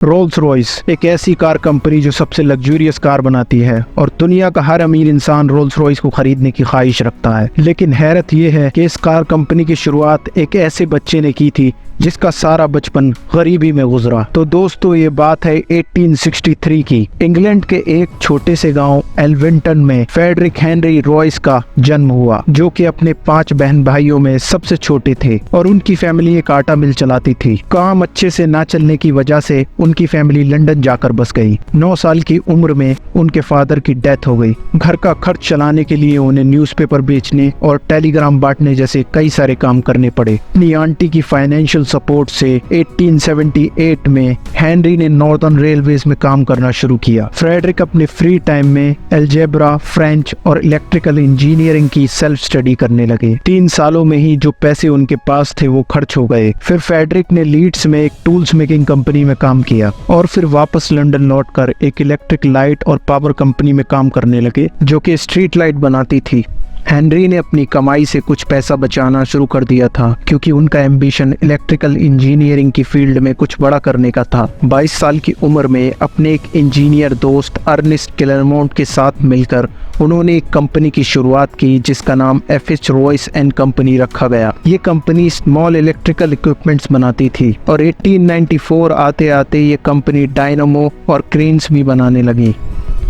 Rolls Royce एक ऐसी car company जो सबसे लग्जूरियस कार बनाती है और दुनिया का हर अमीर इंसान रोल्स रॉयस को खरीदने की ख्वाहिश रखता है। लेकिन हैरत यह है कि इस कार कंपनी की शुरुआत एक ऐसे बच्चे ने की थी जिसका सारा बचपन गरीबी में गुजरा। तो दोस्तों, ये बात है 1863 की। इंग्लैंड के एक छोटे से गांव एल्विंटन में फ्रेडरिक हेनरी रॉयस का जन्म हुआ, जो कि अपने 5 बहन भाइयों में सबसे छोटे थे और उनकी फैमिली एक आटा मिल चलाती थी। काम अच्छे से ना चलने की वजह से उनकी फैमिली लंदन जाकर बस गई। 9 साल की उम्र में उनके फादर की डेथ हो गई। घर का खर्च चलाने के लिए उन्हें न्यूज़पेपर बेचने और टेलीग्राम बांटने जैसे कई सारे काम करने पड़े। अपनी आंटी की फाइनेंशियल सपोर्ट से 1878 में हेनरी ने नॉर्दर्न रेलवेज में काम करना शुरू किया। फ्रेडरिक अपने फ्री टाइम में अलजेब्रा, फ्रेंच और इलेक्ट्रिकल इंजीनियरिंग की सेल्फ स्टडी करने लगे। 3 सालों में ही जो पैसे उनके पास थे वो खर्च हो गए। फिर फ्रेडरिक ने लीड्स में एक टूल्स मेकिंग कंपनी में काम किया और फिर वापस लंदन लौटकर एक इलेक्ट्रिक लाइट और पावर कंपनी में काम करने लगे, जो कि स्ट्रीट लाइट बनाती थी। हेनरी ने अपनी कमाई से कुछ पैसा बचाना शुरू कर दिया था, क्योंकि उनका एम्बिशन इलेक्ट्रिकल इंजीनियरिंग की फील्ड में कुछ बड़ा करने का था। 22 साल की उम्र में अपने एक इंजीनियर दोस्त अर्नेस्ट क्लेरमोंट के साथ मिलकर उन्होंने एक कंपनी की शुरुआत की जिसका नाम FH रॉयस एंड कंपनी रखा गया। ये कंपनी स्मॉल इलेक्ट्रिकल इक्विपमेंट्स बनाती थी और 1894 आते आते ये कंपनी डायनामो और क्रेन्स भी बनाने लगी।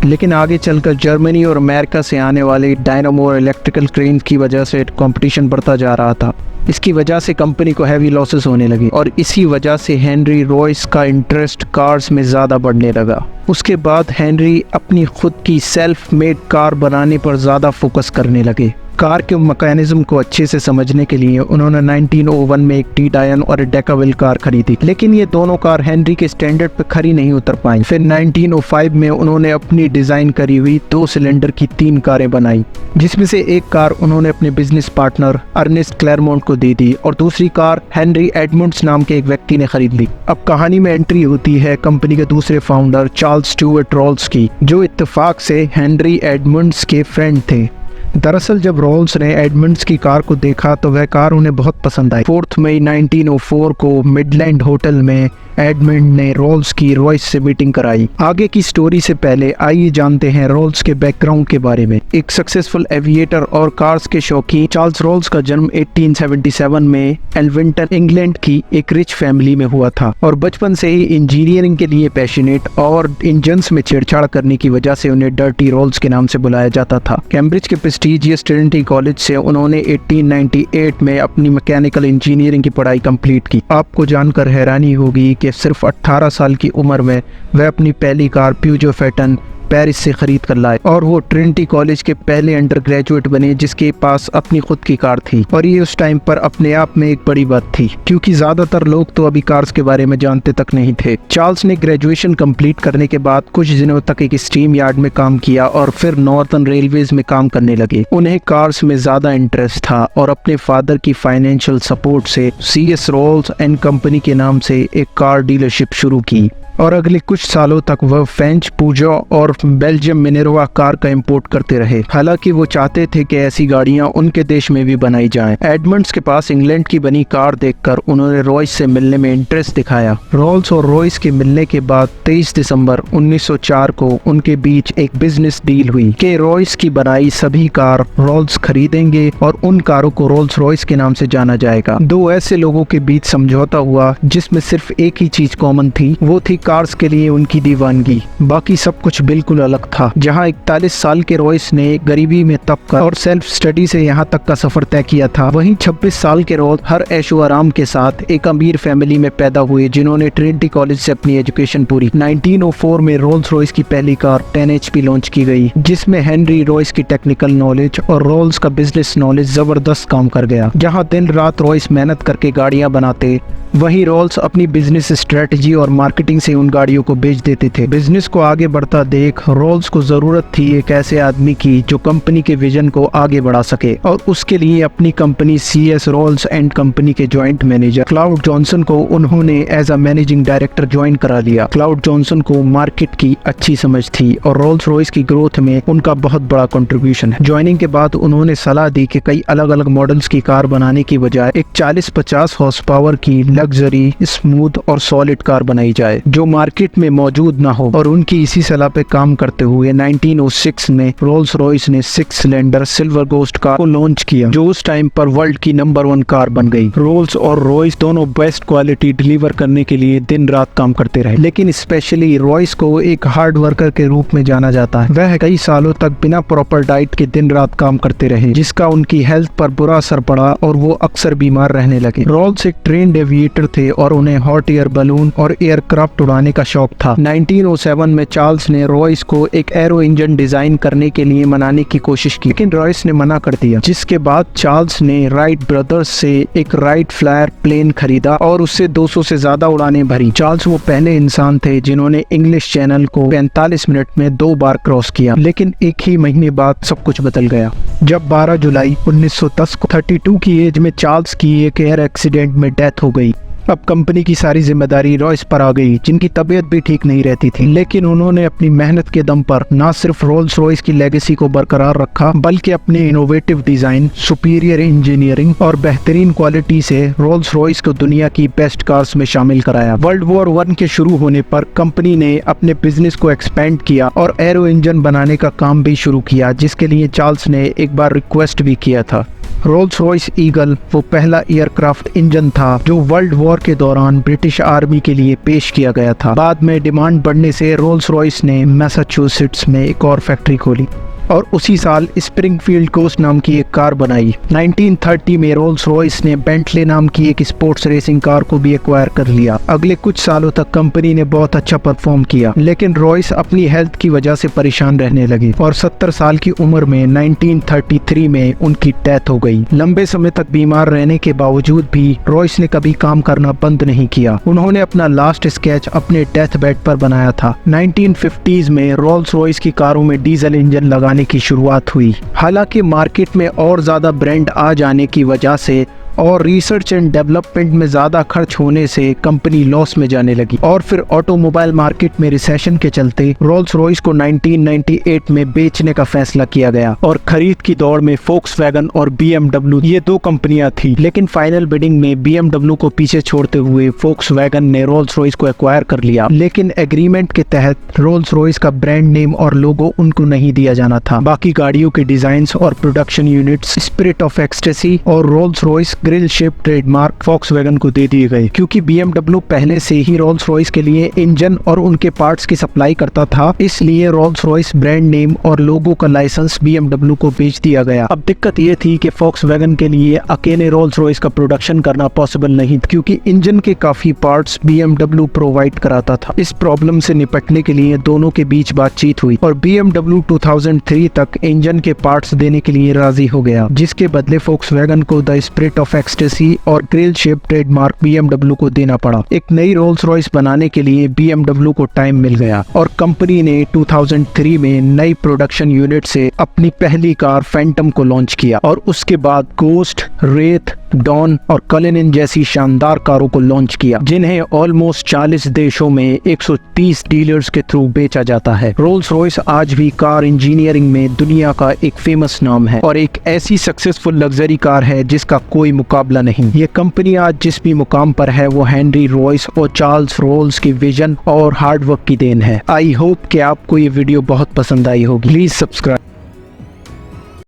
लेकिन आगे चलकर जर्मनी और अमेरिका से आने वाले डायनामो और इलेक्ट्रिकल क्रेन की वजह से कंपटीशन बढ़ता जा रहा था। इसकी वजह से कंपनी को हैवी लॉसेस होने लगे और इसी वजह से हेनरी रॉयस का इंटरेस्ट कार्स में ज़्यादा बढ़ने लगा। उसके बाद हेनरी अपनी खुद की सेल्फ मेड कार बनाने पर ज़्यादा फोकस करने लगे। कार के मैकेनिज्म को अच्छे से समझने के लिए उन्होंने 1901 में एक टी-डायन और डेकाविल कार खरीदी, लेकिन ये दोनों कार हेनरी के स्टैंडर्ड पर खरी नहीं उतर पाई। फिर 1905 में उन्होंने अपनी डिज़ाइन करी हुई 2 सिलेंडर की 3 कारें बनाई, जिसमें से एक कार उन्होंने अपने बिजनेस पार्टनर अर्नेस्ट क्लेरमोंट को दे दी और दूसरी कार हेनरी एडमंड्स नाम के एक व्यक्ति ने खरीद ली। अब कहानी में एंट्री होती है कंपनी के दूसरे फाउंडर चार्ल्स स्टुअर्ट रॉल्स की, जो इत्तेफाक से हेनरी एडमंड्स के फ्रेंड थे। दरअसल जब रॉल्स ने एडमंड्स की कार को देखा तो वह कार उन्हें बहुत पसंद आई। 4 मई 1904 को मिडलैंड होटल में एडमंड ने रॉल्स की रॉयस से मीटिंग कराई। आगे की स्टोरी से पहले आइए जानते हैं रॉल्स के बैकग्राउंड के बारे में। एक सक्सेसफुल एविएटर और कार्स के शौकीन चार्ल्स रॉल्स का जन्म 1877 में एल्विंटन, इंग्लैंड की एक रिच फैमिली में हुआ था और बचपन से ही इंजीनियरिंग के लिए पैशनेट और इंजन्स में छेड़छाड़ करने की वजह से उन्हें डर्टी रॉल्स के नाम से बुलाया जाता था। कैम्ब्रिज के प्रेस्टीजियस ट्रिनिटी कॉलेज से उन्होंने 1898 में अपनी मैकेनिकल इंजीनियरिंग की पढ़ाई कंप्लीट की। आपको जानकर हैरानी होगी कि सिर्फ 18 साल की उम्र में वह अपनी पहली कार प्यूजो फेटन पेरिस से खरीद कर लाए और वो ट्रिनिटी कॉलेज के पहले अंडर ग्रेजुएट बने जिसके पास अपनी खुद की कार थी। और ये उस टाइम पर अपने आप में एक बड़ी बात थी, क्योंकि ज्यादातर लोग तो अभी कार्स के बारे में जानते तक नहीं थे। चार्ल्स ने ग्रेजुएशन कंप्लीट करने के बाद कुछ दिनों तक एक स्टीम यार्ड में काम किया और फिर नॉर्दर्न रेलवेज में काम करने लगे। उन्हें कार्स में ज्यादा इंटरेस्ट था और अपने फादर की फाइनेंशियल सपोर्ट से CS रॉल्स एंड कंपनी के नाम से एक कार डीलरशिप शुरू की और अगले कुछ सालों तक वह फ्रेंच पूजो और बेल्जियम मिनर्वा कार का इंपोर्ट करते रहे। हालांकि वो चाहते थे कि ऐसी गाड़ियां उनके देश में भी बनाई जाएं। एडमंड्स के पास इंग्लैंड की बनी कार देखकर उन्होंने रॉयस से मिलने में इंटरेस्ट दिखाया। रॉल्स और रॉयस के मिलने के बाद 23 दिसंबर 1904 को उनके बीच एक बिजनेस डील हुई कि रॉयस की बनाई सभी कार रॉल्स खरीदेंगे और उन कारों को रोल्स रॉयस के नाम से जाना जाएगा। 2 ऐसे लोगों के बीच समझौता हुआ जिसमें सिर्फ एक ही चीज कॉमन थी, वो थी कार्स के लिए उनकी दीवानगी। बाकी सब कुछ बिल्कुल अलग था। जहां 41 साल के रॉयस ने गरीबी में तपकर और सेल्फ स्टडी से यहां तक का सफर तय किया था, वहीं 26 साल के रॉल्स हर ऐशो आराम के साथ एक अमीर फैमिली में पैदा हुए जिन्होंने ट्रिनिटी कॉलेज से अपनी एजुकेशन पूरी। 1904 में रोल्स रॉयस की पहली कार 10 HP लॉन्च की गई, जिसमें हेनरी रॉयस की टेक्निकल नॉलेज और रॉल्स का बिजनेस नॉलेज जबरदस्त काम कर गया। जहाँ दिन रात रॉयस मेहनत करके गाड़ियां बनाते, वहीं रॉल्स अपनी बिजनेस स्ट्रेटजी और मार्केटिंग से उन गाड़ियों को बेच देते थे। बिजनेस को आगे बढ़ता देख रॉल्स को जरूरत थी एक ऐसे आदमी की जो कंपनी के विजन को आगे बढ़ा सके और उसके लिए अपनी company CS Rolls and company के जॉइंट मैनेजर क्लाउड जॉनसन को उन्होंने as a managing director join करा लिया। क्लाउड जॉनसन को मार्केट की अच्छी समझ थी और रोल्स रॉयस की ग्रोथ में उनका बहुत बड़ा कंट्रीब्यूशन है। ज्वाइनिंग के बाद उन्होंने सलाह दी कि कई अलग अलग मॉडल्स की कार बनाने की बजाय एक 40-50 हॉर्स पावर की लग्जरी, स्मूथ और सॉलिड कार बनाई जाए जो मार्केट में मौजूद ना हो। और उनकी इसी सलाह पे काम करते हुए 1906 में रोल्स रॉयस ने 6 सिलेंडर सिल्वर गोस्ट कार को लॉन्च किया, जो उस टाइम पर वर्ल्ड की नंबर 1 कार बन गई। रोल्स और रॉयस दोनों बेस्ट क्वालिटी डिलीवर करने के लिए दिन रात काम करते रहे, लेकिन स्पेशली रॉयस को एक हार्ड वर्कर के रूप में जाना जाता है। वह कई सालों तक बिना प्रॉपर डाइट के दिन रात काम करते रहे, जिसका उनकी हेल्थ पर बुरा असर पड़ा और वो अक्सर बीमार रहने लगे। रोल्स एक ट्रेन्ड एविएटर थे और उन्हें हॉट एयर बलून और एयरक्राफ्ट उड़ाने का शौक था। 1907 में चार्ल्स ने रॉयस को एक एरो इंजन डिजाइन करने के लिए मनाने की कोशिश की, लेकिन रॉयस ने मना कर दिया, जिसके बाद चार्ल्स ने राइट ब्रदर्स से एक राइट फ्लायर प्लेन खरीदा और उससे 200 से ज्यादा उड़ानें भरी। चार्ल्स वो पहले इंसान थे जिन्होंने इंग्लिश चैनल को 45 मिनट में 2 बार क्रॉस किया, लेकिन एक ही महीने बाद सब कुछ बदल गया जब 12 जुलाई 1910 को 32 की एज में चार्ल्स की एक एयर एक्सीडेंट में डेथ हो गई। अब कंपनी की सारी जिम्मेदारी रॉयस पर आ गई, जिनकी तबीयत भी ठीक नहीं रहती थी, लेकिन उन्होंने अपनी मेहनत के दम पर न सिर्फ रोल्स रॉयस की लेगेसी को बरकरार रखा, बल्कि अपने इनोवेटिव डिजाइन, सुपीरियर इंजीनियरिंग और बेहतरीन क्वालिटी से रोल्स रॉयस को दुनिया की बेस्ट कार्स में शामिल कराया। वर्ल्ड वॉर 1 के शुरू होने पर कंपनी ने अपने बिजनेस को एक्सपेंड किया और एरो इंजन बनाने का काम भी शुरू किया, जिसके लिए चार्ल्स ने एक बार रिक्वेस्ट भी किया था। रोल्स रॉयस ईगल वो पहला एयरक्राफ्ट इंजन था जो वर्ल्ड वॉर के दौरान ब्रिटिश आर्मी के लिए पेश किया गया था। बाद में डिमांड बढ़ने से रोल्स रॉयस ने मैसाचुसेट्स में एक और फैक्ट्री खोली और उसी साल स्प्रिंगफील्ड कोस्ट नाम की एक कार बनाई। 1930 में रोल्स रॉयस ने बेंटले नाम की एक स्पोर्ट्स रेसिंग कार को भी एक्वायर कर लिया। अगले कुछ सालों तक कंपनी ने बहुत अच्छा परफॉर्म किया, लेकिन रॉयस अपनी हेल्थ की वजह से परेशान रहने लगे और 70 साल की उम्र में 1933 में उनकी डेथ हो गई। लंबे समय तक बीमार रहने के बावजूद भी रॉयस ने कभी काम करना बंद नहीं किया। उन्होंने अपना लास्ट स्केच अपने डेथ बेड पर बनाया था। 1950s में रोल्स रॉयस की कारों में डीजल इंजन लगाने की शुरुआत हुई। हालांकि मार्केट में और ज्यादा ब्रांड आ जाने की वजह से और रिसर्च एंड डेवलपमेंट में ज्यादा खर्च होने से कंपनी लॉस में जाने लगी और फिर ऑटोमोबाइल मार्केट में रिसेशन के चलते रोल्स रॉयस को 1998 में बेचने का फैसला किया गया और खरीद की दौड़ में फोक्सवैगन और BMW ये 2 कंपनियां थी, लेकिन फाइनल बिडिंग में BMW को पीछे छोड़ते हुए फोक्सवैगन ने रोल्स रॉयस को एक्वायर कर लिया, लेकिन एग्रीमेंट के तहत रोल्स रॉयस का ब्रांड नेम और लोगो उनको नहीं दिया जाना था। बाकी गाड़ियों के डिजाइन और production units spirit of ecstasy और Rolls Royce grille shape trademark Volkswagen को दे दिए गए। क्योंकि BMW पहले से ही रोल्स रॉयस के लिए इंजन और उनके पार्ट्स की सप्लाई करता था, इसलिए रोल्स रॉयस ब्रांड नेम और लोगो का लाइसेंस BMW को बेच दिया गया। अब दिक्कत ये थी कि फोक्सवैगन के लिए अकेले रोल्स रॉयस का प्रोडक्शन करना पॉसिबल नहीं, क्योंकि इंजन के काफी पार्ट्स BMW प्रोवाइड कराता था। इस प्रॉब्लम से निपटने के लिए दोनों के बीच बातचीत हुई और BMW 2003 तक इंजन के पार्ट्स देने के लिए राजी हो गया, जिसके बदले फोक्सवैगन को द स्पिरिट ऑफ एक्सटेसी और ग्रिल शेप ट्रेडमार्क BMW को देना पड़ा। एक नई रोल्स रॉयस बनाने के लिए BMW को टाइम मिल गया और कंपनी ने 2003 में नई प्रोडक्शन यूनिट से अपनी पहली कार फैंटम को लॉन्च किया और उसके बाद गोस्ट, रेथ, डॉन और कलिनन जैसी शानदार कारों को लॉन्च किया, जिन्हें ऑलमोस्ट 40 देशों में 130 डीलर्स के थ्रू बेचा जाता है। रोल्स रॉयस आज भी कार इंजीनियरिंग में दुनिया का एक फेमस नाम है और एक ऐसी सक्सेसफुल लग्जरी कार है जिसका कोई मुकाबला नहीं। ये कंपनी आज जिस भी मुकाम पर है वो हेनरी रॉयस और चार्ल्स रोल्स की विजन और हार्डवर्क की देन है। आई होप कि आपको ये वीडियो बहुत पसंद आई होगी। Please subscribe.